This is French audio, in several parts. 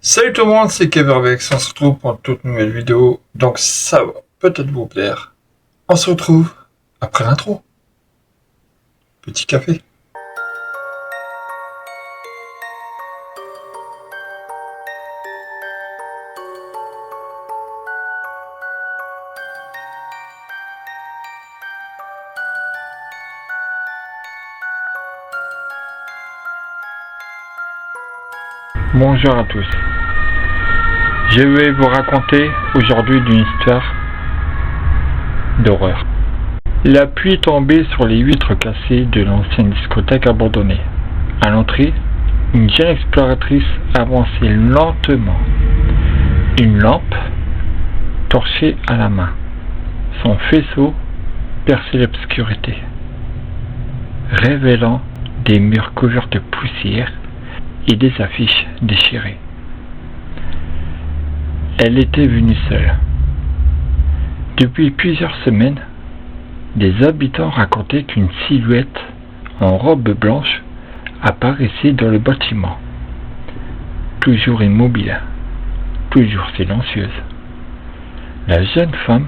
Salut tout le monde, c'est Kevervex, on se retrouve pour une toute nouvelle vidéo, donc ça va peut-être vous plaire. On se retrouve après l'intro. Petit café. Bonjour à tous. Je vais vous raconter aujourd'hui une histoire d'horreur. La pluie tombait sur les vitres cassées de l'ancienne discothèque abandonnée. À l'entrée, une jeune exploratrice avançait lentement, une lampe torchée à la main. Son faisceau perçait l'obscurité, révélant des murs couverts de poussière et des affiches déchirées. Elle était venue seule. Depuis plusieurs semaines, des habitants racontaient qu'une silhouette en robe blanche apparaissait dans le bâtiment, toujours immobile, toujours silencieuse. La jeune femme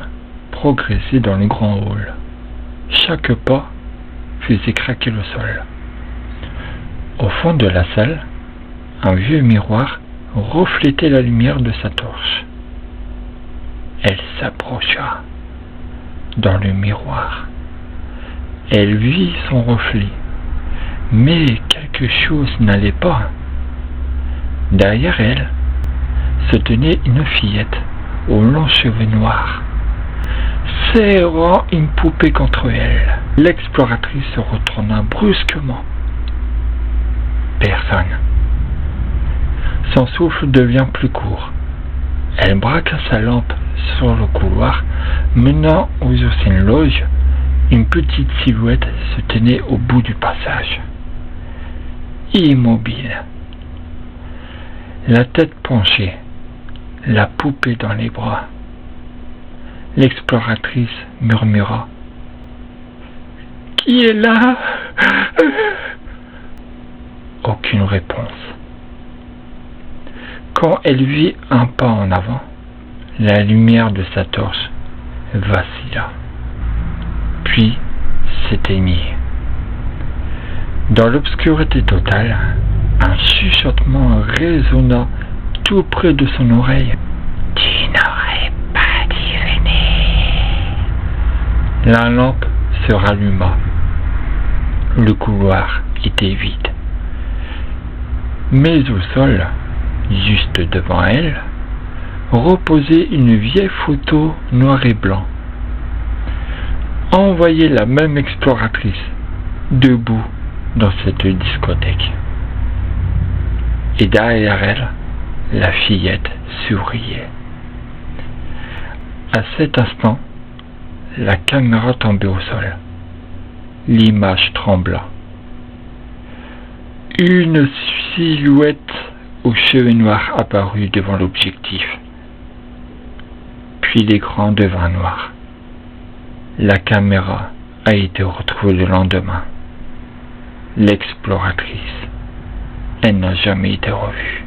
progressait dans le grand hall. Chaque pas faisait craquer le sol. Au fond de la salle, un vieux miroir reflétait la lumière de sa torche. Elle s'approcha. Dans le miroir, elle vit son reflet, mais quelque chose n'allait pas. Derrière elle se tenait une fillette aux longs cheveux noirs, serrant une poupée contre elle. L'exploratrice se retourna brusquement. Personne. Son souffle devient plus court. Elle braqua sa lampe sur le couloir menant aux anciennes loges. Une petite silhouette se tenait au bout du passage, immobile, la tête penchée, la poupée dans les bras. L'exploratrice murmura: « Qui est là ?» Aucune réponse. Quand elle vit un pas en avant, la lumière de sa torche vacilla, puis s'éteignit. Dans l'obscurité totale, un chuchotement résonna tout près de son oreille. « Tu n'aurais pas dû venir. » La lampe se ralluma. Le couloir était vide. Mais au sol, juste devant elle, reposait une vieille photo noir et blanc. On voyait la même exploratrice, debout dans cette discothèque. Et derrière elle, la fillette souriait. À cet instant, la caméra tombait au sol. L'image trembla. Une silhouette aux cheveux noirs apparut devant l'objectif. Puis l'écran devint noir. La caméra a été retrouvée le lendemain. L'exploratrice, elle n'a jamais été revue.